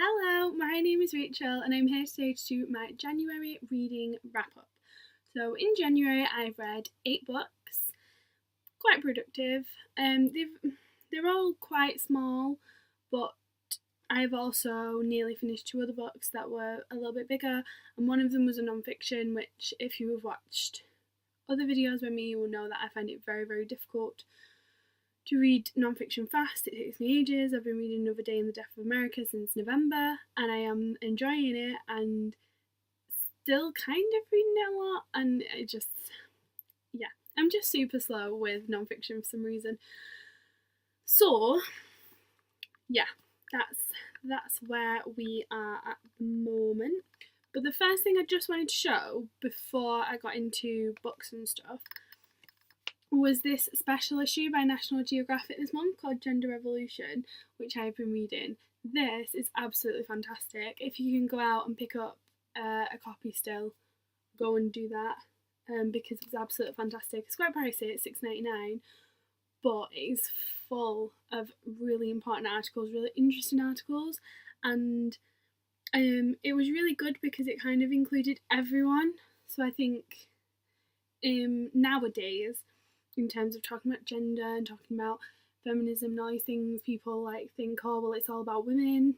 Hello, my name is Rachel and I'm here today to do my January reading wrap up. So in January I've read 8 books, quite productive. They're all quite small, but I've also nearly finished 2 other books that were a little bit bigger, and one of them was a non-fiction, which if you have watched other videos by me you will know that I find it very, very difficult to read non-fiction fast. It takes me ages. I've been reading Another Day in the Death of America since November and I am enjoying it and still kind of reading it a lot, and I'm just super slow with non-fiction for some reason. So yeah, that's where we are at the moment. But the first thing I just wanted to show before I got into books and stuff was this special issue by National Geographic this month called Gender Revolution, which I've been reading. This is absolutely fantastic. If you can go out and pick up a copy still, go and do that, because it's absolutely fantastic. It's quite pricey, it's $6.99, but it is full of really important articles, really interesting articles, and it was really good because it kind of included everyone. So I think nowadays, in terms of talking about gender and talking about feminism and all these things, people like think, oh well, it's all about women,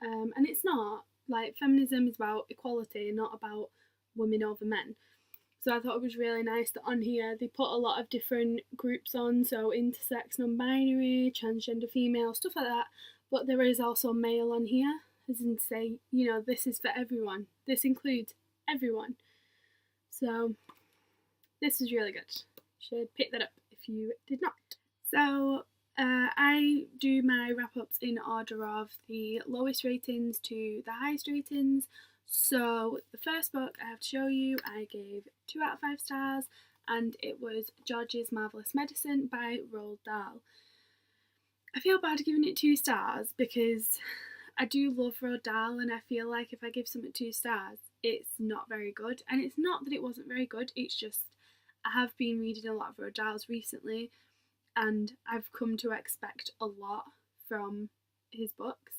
and it's not. Like, feminism is about equality, not about women over men. So I thought it was really nice that on here they put a lot of different groups on, so intersex, non-binary, transgender female, stuff like that, but there is also male on here, as in to say, this is for everyone, this includes everyone. So this is really good. Should pick that up if you did not. So I do my wrap-ups in order of the lowest ratings to the highest ratings. So the first book I have to show you I gave 2 out of 5 stars, and it was George's Marvellous Medicine by Roald Dahl. I feel bad giving it 2 stars because I do love Roald Dahl, and I feel like if I give something 2 stars it's not very good. And it's not that it wasn't very good, it's just I have been reading a lot of Roald Dahl's recently and I've come to expect a lot from his books,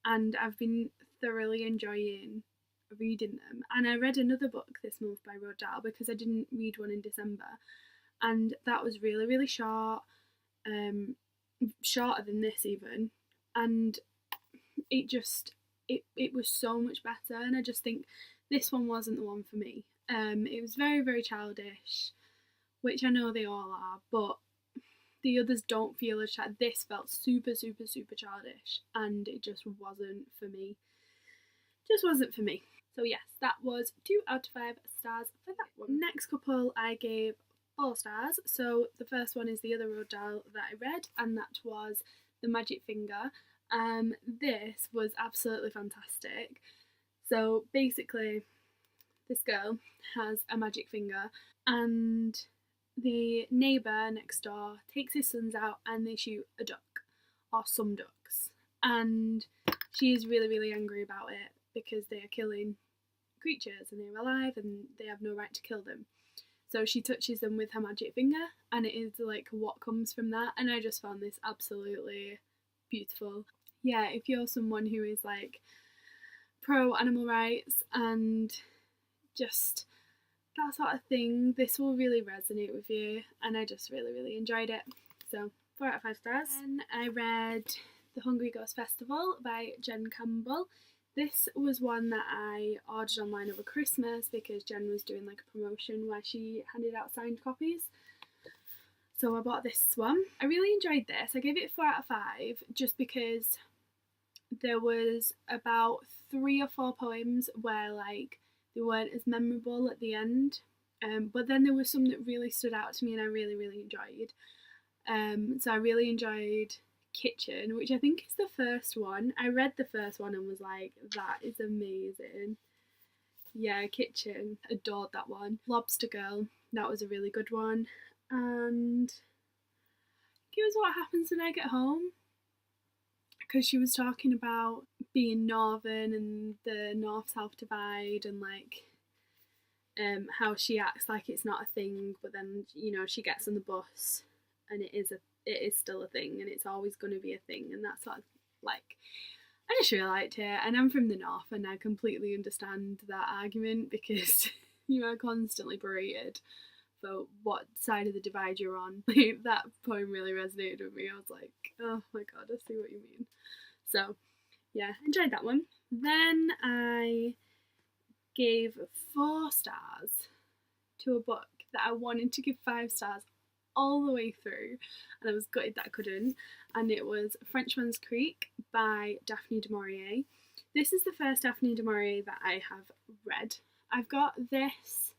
and I've been thoroughly enjoying reading them. And I read another book this month by Roald Dahl because I didn't read one in December, and that was really, really short, shorter than this even, and it was so much better, and I just think this one wasn't the one for me. It was very, very childish, which I know they all are, but the others don't feel as childish. This felt super, super, super childish, and it just wasn't for me. Just wasn't for me. So yes, that was 2 out of 5 stars for that one. Next couple I gave 4 stars. So the first one is the other Roald Dahl that I read, and that was The Magic Finger. This was absolutely fantastic. So basically, this girl has a magic finger, and the neighbour next door takes his sons out and they shoot a duck, or some ducks, and she is really, really angry about it because they are killing creatures and they're alive and they have no right to kill them. So she touches them with her magic finger, and it is like what comes from that, and I just found this absolutely beautiful. Yeah, if you're someone who is like pro animal rights and just that sort of thing, this will really resonate with you, and I just really, really enjoyed it. So 4 out of 5 stars. Then I read The Hungry Ghost Festival by Jen Campbell. This was one that I ordered online over Christmas because Jen was doing like a promotion where she handed out signed copies. So I bought this one. I really enjoyed this. I gave it 4 out of 5 just because there was about 3 or 4 poems where like they weren't as memorable at the end, but then there was some that really stood out to me and I really, really enjoyed. So I really enjoyed Kitchen, which I think is the first one. I read the first one and was like, that is amazing. Yeah, Kitchen, adored that one. Lobster Girl, that was a really good one. And it was What Happens When I Get Home, because she was talking about being northern and the north-south divide, and like how she acts like it's not a thing, but then she gets on the bus and it is still a thing, and it's always going to be a thing, and that's sort of like I just really liked it, and I'm from the north, and I completely understand that argument because you are constantly berated for what side of the divide you're on. That poem really resonated with me. I was like, oh my god, I see what you mean. So yeah, enjoyed that one. Then I gave 4 stars to a book that I wanted to give 5 stars all the way through, and I was gutted that I couldn't. And it was Frenchman's Creek by Daphne du Maurier. This is the first Daphne du Maurier that I have read. I've got this,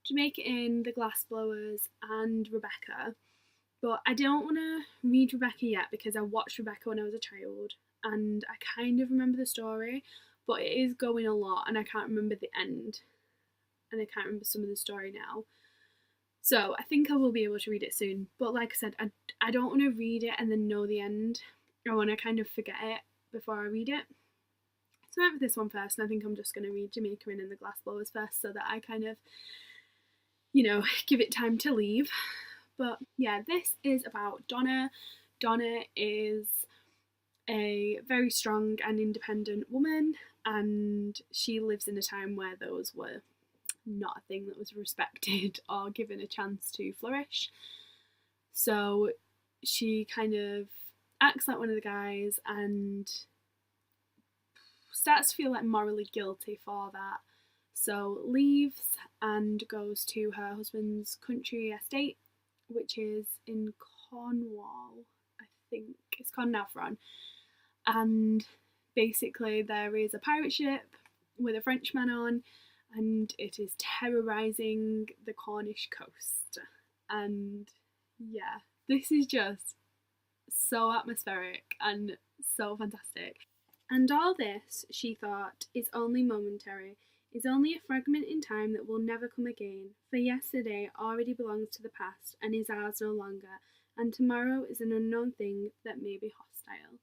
Jamaica Inn, The Glassblowers, and Rebecca, but I don't want to read Rebecca yet because I watched Rebecca when I was a child and I kind of remember the story, but it is going a lot and I can't remember the end and I can't remember some of the story now. So I think I will be able to read it soon. But like I said, I don't want to read it and then know the end. I want to kind of forget it before I read it. So I went for this one first, and I think I'm just going to read Jamaica Inn and The Glassblowers first so that I kind of, give it time to leave. But yeah, this is about Donna. Donna is a very strong and independent woman, and she lives in a time where those were not a thing that was respected or given a chance to flourish. So she kind of acts like one of the guys and starts to feel like morally guilty for that. So leaves and goes to her husband's country estate, which is in Cornwall, I think. It's Carnarvon. And basically there is a pirate ship with a Frenchman on, and it is terrorising the Cornish coast. And yeah, this is just so atmospheric and so fantastic. And all this, she thought, is only momentary, is only a fragment in time that will never come again, for yesterday already belongs to the past and is ours no longer, and tomorrow is an unknown thing that may be hostile.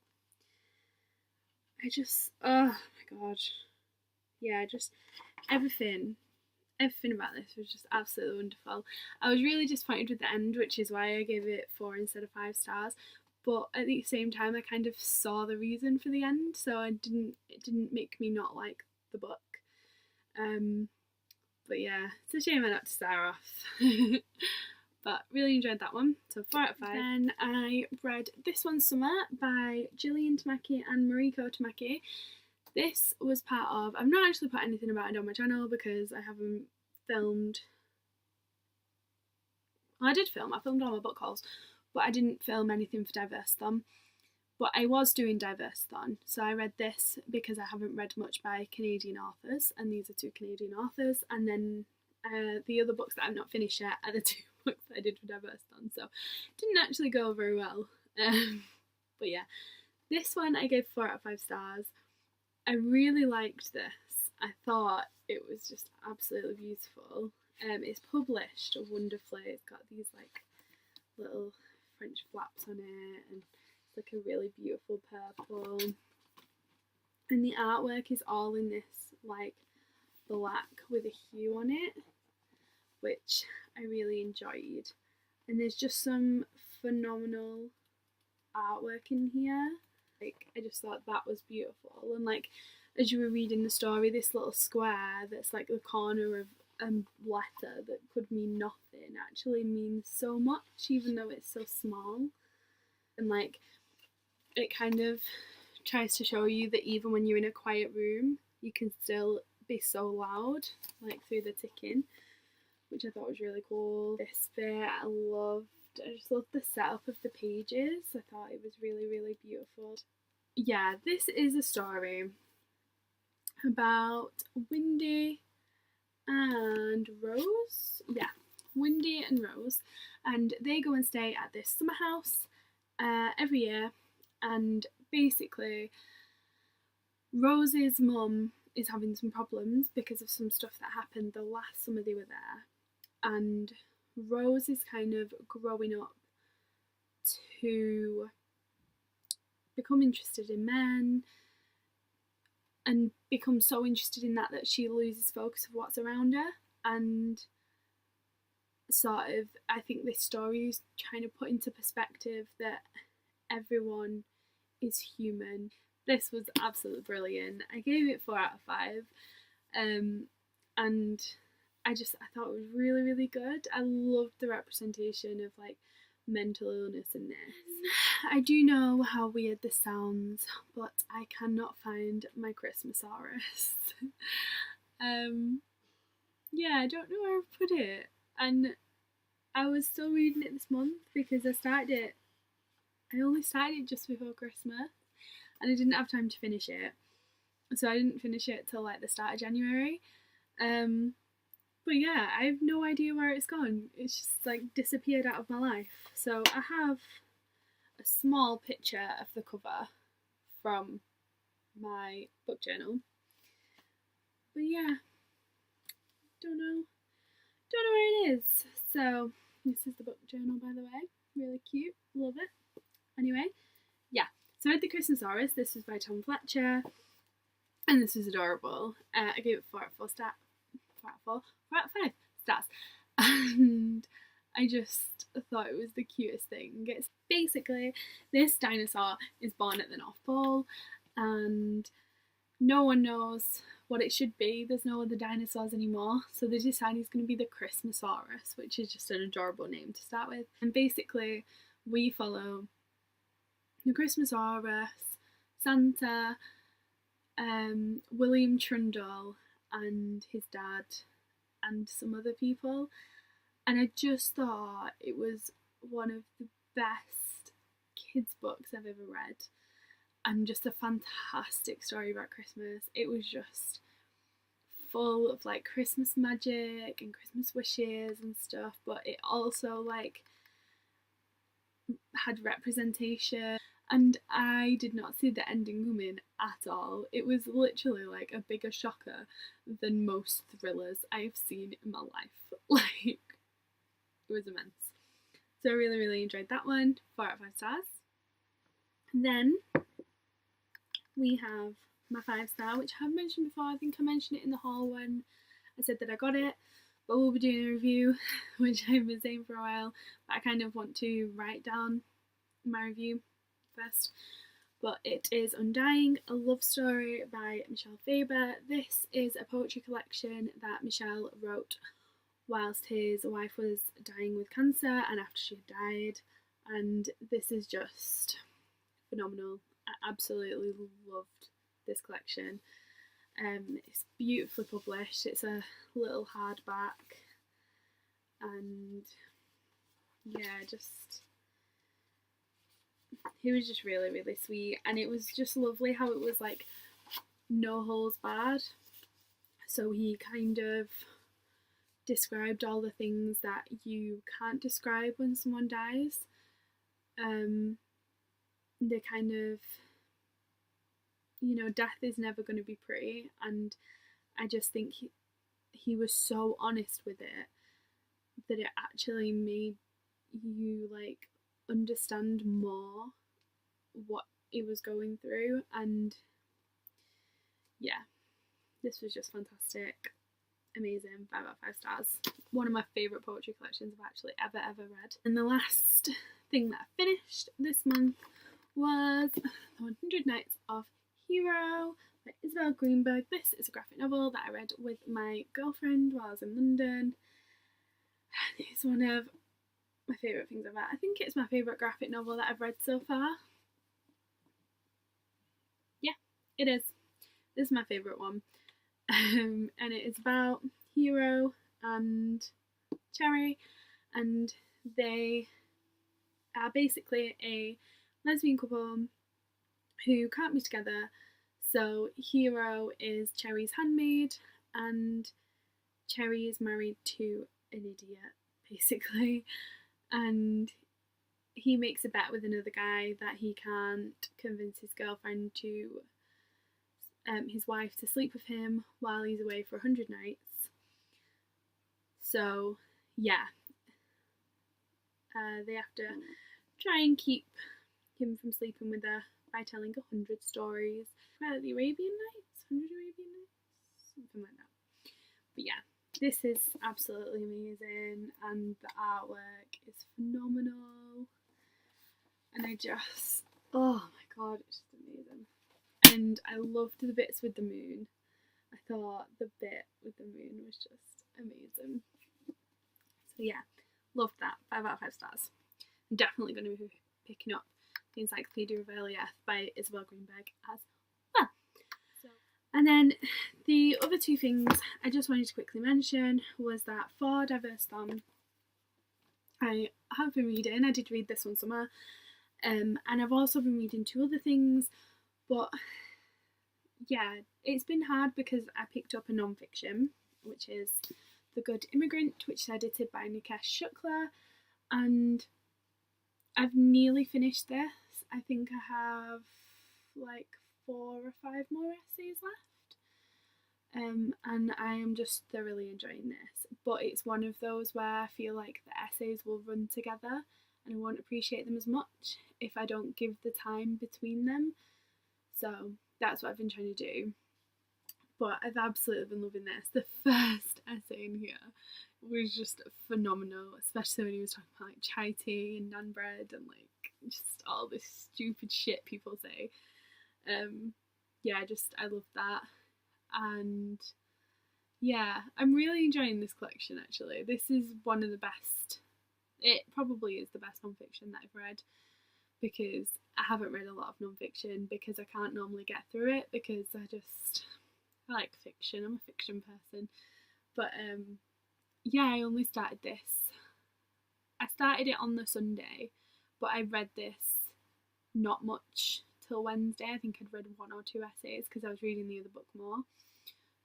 Oh my god. Yeah, just everything about this was just absolutely wonderful. I was really disappointed with the end, which is why I gave it 4 instead of 5 stars. But at the same time, I kind of saw the reason for the end, so it didn't make me not like the book. But yeah, it's a shame I got to star off. But really enjoyed that one, so 4 out of 5. Then I read This One Summer by Gillian Tamaki and Mariko Tamaki. This was part of, I've not actually put anything about it on my channel because I haven't filmed. Well, I filmed all my book hauls, but I didn't film anything for Diversathon. But I was doing Diversathon, so I read this because I haven't read much by Canadian authors, and these are 2 Canadian authors, and then the other books that I've not finished yet are the 2 books that I did for Diversathon, so it didn't actually go very well. But yeah, this one I gave 4 out of 5 stars. I really liked this. I thought it was just absolutely beautiful. It's published wonderfully. It's got these like little French flaps on it, and it's like a really beautiful purple. And the artwork is all in this like black with a hue on it, which I really enjoyed. And there's just some phenomenal artwork in here. Like, I just thought that was beautiful. And like, as you were reading the story, this little square that's like the corner of a letter that could mean nothing actually means so much, even though it's so small. And like, it kind of tries to show you that even when you're in a quiet room, you can still be so loud, like through the ticking, which I thought was really cool. This bit I just loved the setup of the pages. I thought it was really, really beautiful. Yeah, this is a story about Windy and Rose. Yeah, Windy and Rose. And they go and stay at this summer house every year. And basically, Rose's mum is having some problems because of some stuff that happened the last summer they were there. And Rose is kind of growing up to become interested in men and become so interested in that she loses focus of what's around her. And sort of, I think this story is trying to put into perspective that everyone is human. this was absolutely brilliant. I gave it 4 out of 5. And I thought it was really, really good. I loved the representation of like mental illness in this. I do know how weird this sounds, but I cannot find my Christmasaurus. Yeah, I don't know where I've put it. And I was still reading it this month because I only started it just before Christmas and I didn't have time to finish it. So I didn't finish it till like the start of January. But yeah, I have no idea where it's gone. It's just like disappeared out of my life. So I have a small picture of the cover from my book journal. But yeah, don't know where it is. So this is the book journal, by the way. Really cute, love it. Anyway, yeah. So I read The Christmasaurus. This was by Tom Fletcher, and this was adorable. I gave it 4 out of 5 stars, and I just thought it was the cutest thing. It's basically this dinosaur is born at the North Pole, and no one knows what it should be. There's no other dinosaurs anymore, so they decide he's going to be the Christmasaurus, which is just an adorable name to start with. And basically, we follow the Christmasaurus, Santa, William Trundle, and his dad, and some other people. And I just thought it was one of the best kids' books I've ever read. And just a fantastic story about Christmas. It was just full of like Christmas magic and Christmas wishes and stuff, but it also like had representation, and I did not see the ending coming at all. It was literally like a bigger shocker than most thrillers I've seen in my life. Like, it was immense. So I really, really enjoyed that one. 4 out of 5 stars. And then we have my 5-star, which I have mentioned before. I think I mentioned it in the haul when I said that I got it, but we'll be doing a review, which I've been saying for a while, but I kind of want to write down my review first. But it is Undying, a love story by Michel Faber. This is a poetry collection that Michel wrote whilst his wife was dying with cancer and after she had died, and this is just phenomenal. I absolutely loved this collection. It's beautifully published. It's a little hardback, and yeah, he was just really, really sweet, and it was just lovely how it was like no holds barred. So he kind of described all the things that you can't describe when someone dies. They kind of, death is never going to be pretty, and I just think he was so honest with it that it actually made you like understand more what he was going through. And yeah, this was just fantastic, amazing. 5 out of 5 stars. One of my favourite poetry collections I've actually ever read. And the last thing that I finished this month was The 100 Nights of Hero by Isabel Greenberg. This is a graphic novel that I read with my girlfriend while I was in London. It's one of my favourite things I've read. I think it's my favourite graphic novel that I've read so far. Yeah, it is. This is my favourite one. And it is about Hero and Cherry, and they are basically a lesbian couple who can't be together. So Hero is Cherry's handmaid, and Cherry is married to an idiot, basically. And he makes a bet with another guy that he can't convince his girlfriend to, his wife to sleep with him while he's away for 100 nights. So, yeah. They have to try and keep him from sleeping with her by telling 100 stories. The Arabian Nights? 100 Arabian Nights? Something like that. But yeah, this is absolutely amazing, and the artwork is phenomenal. And I just, oh my god, it's just amazing. and I loved the bits with the moon. I thought the bit with the moon was just amazing. So yeah, loved that. 5 out of 5 stars. I'm definitely going to be picking up the Encyclopedia of Early Earth by Isabel Greenberg as well. And then the other two things I just wanted to quickly mention was that for Diverse Thumb, I have been reading. I did read this one summer, and I've also been reading 2 other things, but yeah, it's been hard because I picked up a non-fiction, which is The Good Immigrant, which is edited by Nikesh Shukla, and I've nearly finished this. I think I have like 4 or 5 more essays left, and I am just thoroughly enjoying this. But it's one of those where I feel like the essays will run together and I won't appreciate them as much if I don't give the time between them. So that's what I've been trying to do. But I've absolutely been loving this. The first essay in here was just phenomenal, especially when he was talking about like chai tea and naan bread and like just all this stupid shit people say. Yeah, I love that. And yeah, I'm really enjoying this collection actually. This is one of the best, it probably is the best non-fiction that I've read, because I haven't read a lot of non-fiction because I can't normally get through it because I like fiction. I'm a fiction person. But yeah, I only started this. I started it on the Sunday, but I read this not much till Wednesday. I think I'd read 1 or 2 essays because I was reading the other book more.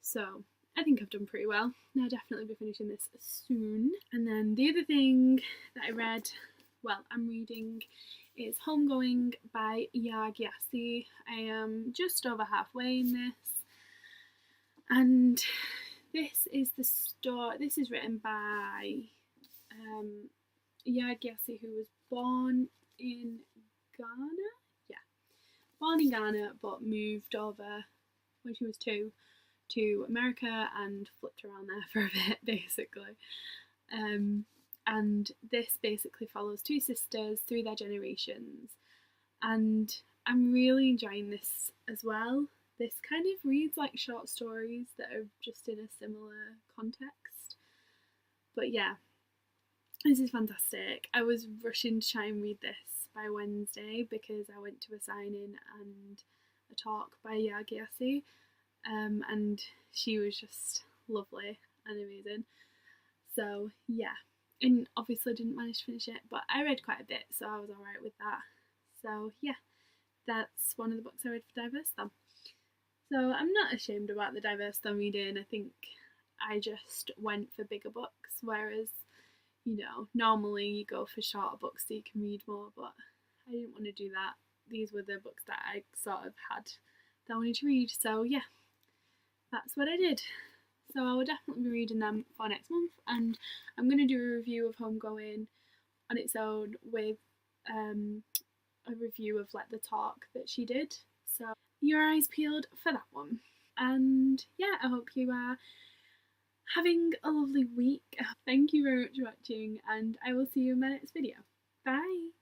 So I think I've done pretty well. I'll definitely be finishing this soon. And then the other thing that I'm reading is Homegoing by Yaa Gyasi. I am just over halfway in this. And this is the story. This is written by Yaa Gyasi, who was born in Ghana. Yeah, born in Ghana, but moved over when she was 2 to America and flipped around there for a bit, basically. And this basically follows 2 sisters through their generations, and I'm really enjoying this as well. This kind of reads like short stories that are just in a similar context. But yeah, this is fantastic. I was rushing to try and read this by Wednesday because I went to a signing and a talk by Yaa Gyasi, and she was just lovely and amazing. So yeah, and obviously didn't manage to finish it, but I read quite a bit, so I was alright with that. So yeah, that's one of the books I read for Diverse Thumb. So I'm not ashamed about the Diverse Thumb reading. I think I just went for bigger books, whereas, normally you go for shorter books so you can read more, but I didn't want to do that. These were the books that I sort of had that I wanted to read, so yeah, that's what I did. So I will definitely be reading them for next month, and I'm going to do a review of Homegoing on its own with a review of like the talk that she did. So your eyes peeled for that one. And yeah, I hope you are having a lovely week. Thank you very much for watching, and I will see you in my next video. Bye!